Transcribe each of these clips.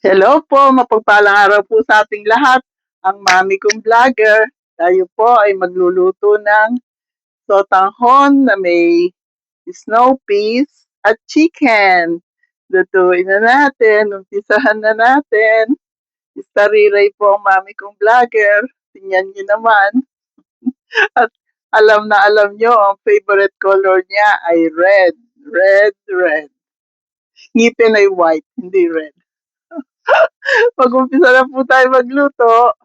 Hello po, mapagpalang araw po sa ating lahat. Ang mami kong vlogger, tayo po ay magluluto ng sotanghon na may snow peas at chicken. Lutuin na natin, umpisahan na natin. Istariray po ang mami kong vlogger. Tingnan niyo naman. At alam na alam niyo, ang favorite color niya ay red. Red, red. Ngipin ay white, hindi red. Mag-umpisa na po tayo magluto.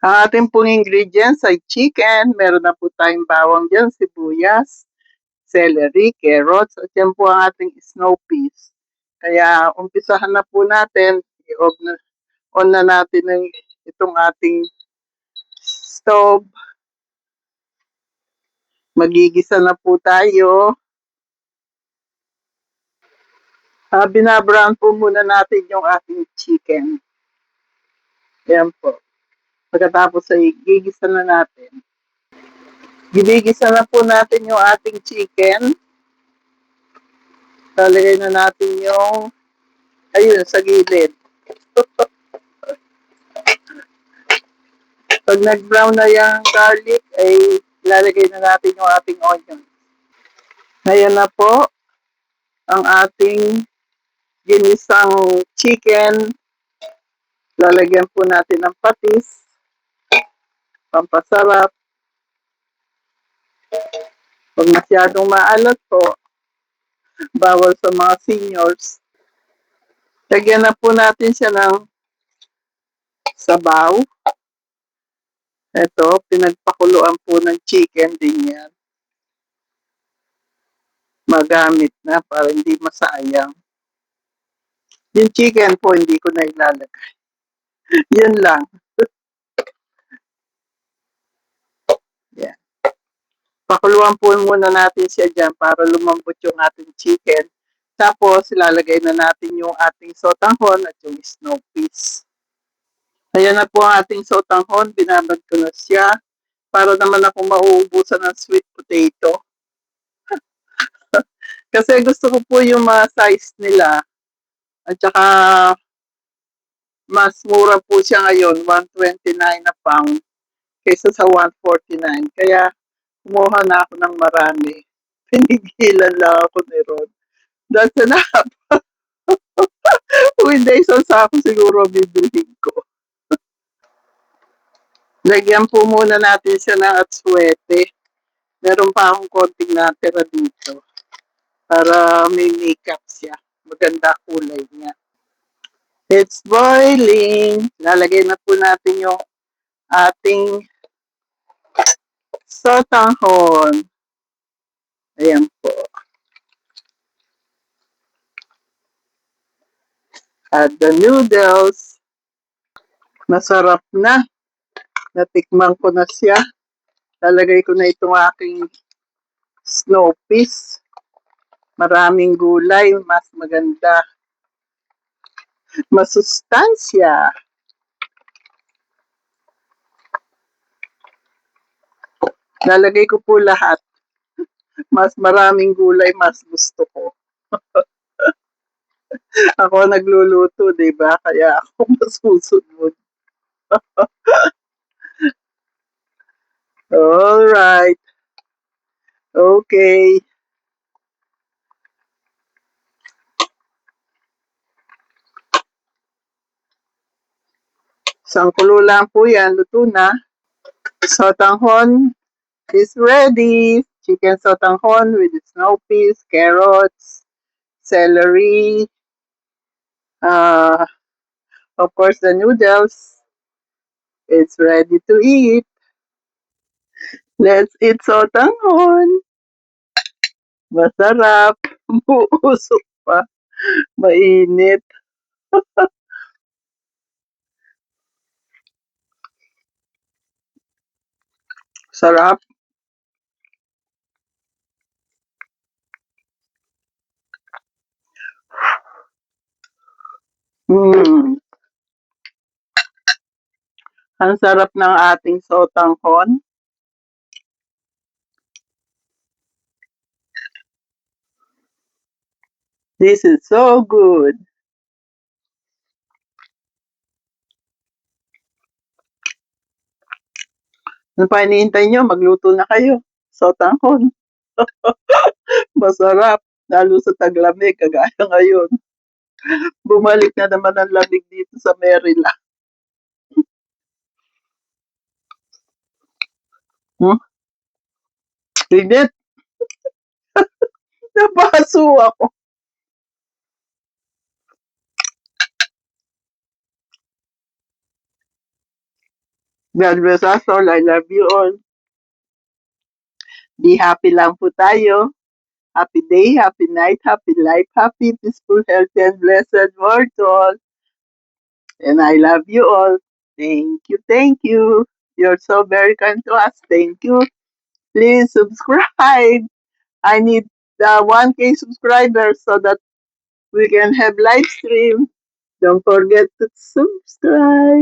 Ang ating pong ingredients ay chicken. Meron na po tayong bawang dyan, sibuyas, celery, carrots, at yan po ang ating snow peas. Kaya umpisahan na po natin. On na natin itong ating stove. Magigisa na po tayo. Binabrown po muna natin yung ating chicken. Yan po. Pagkatapos ay gigisa na natin. Ginigisa na po natin yung ating chicken. Lalagay na natin yung, ayun, sa gilid. Pag nag-brown na yung garlic, ay ilalagay na natin yung ating onion. Ngayon na po ang ating ginisang chicken. Lalagyan po natin ng patis, pampasarap. Pag masyadong maalat po, bawal sa mga seniors. Lagyan na po natin siya ng sabaw. Ito, pinagpakuluan po ng chicken din yan. Magamit na para hindi masayang. Yung chicken po, hindi ko na ilalagay. Yun lang. Yan. Pakuluan po muna natin siya dyan para lumambot yung ating chicken. Tapos, ilalagay na natin yung ating sotanghon at yung snow peas. Ayan na po ang ating sotanghon. Binabad ko na siya para naman ako mauubusan ng sweet potato. Kasi gusto ko po yung mga size nila. At saka, mas mura po siya ngayon, 129 a pound, kaysa sa 149. Kaya, kumuha na ako ng marami. Pinigilan lang ako ni Rod. That's enough. Kung hindi, isang sako siguro bibilhin ko. Lagyan po muna natin siya ng atswete. Meron pa akong konting natira dito. Para may makeup siya. Maganda kulay niya. It's boiling. Lalagay na po natin yung ating sotanghon. Ayan po. Add the noodles. Masarap na. Natikman ko na siya. Lalagay ko na itong aking snow peas. Maraming gulay. Mas maganda. Masustansya. Lalagay ko po lahat. Mas maraming gulay, mas gusto ko. Ako nagluluto, di ba? Kaya ako masusunod. Alright. Okay. Isang kulo lang po yan. Luto na. Sotanghon is ready. Chicken sotanghon with snow peas, carrots, celery, of course the noodles. It's ready to eat. Let's eat sotanghon. Masarap. Buusok pa. Mainit. Sarap. Mm. Ang sarap ng ating sotanghon. This is so good. Ano pa hinihintay niyo? Magluto na kayo. Sotanghon. Masarap. Lalo sa taglamig, kagaya ngayon. Bumalik na naman ang lamig dito sa Maryland. Hmm? Init. Nabaso ako. God bless us all. I love you all. Be happy lang po tayo. Happy day, happy night, happy life, happy, peaceful, healthy, and blessed world to all. And I love you all. Thank you, thank you. You're so very kind to us. Thank you. Please subscribe. I need the 1K subscribers so that we can have live stream. Don't forget to subscribe.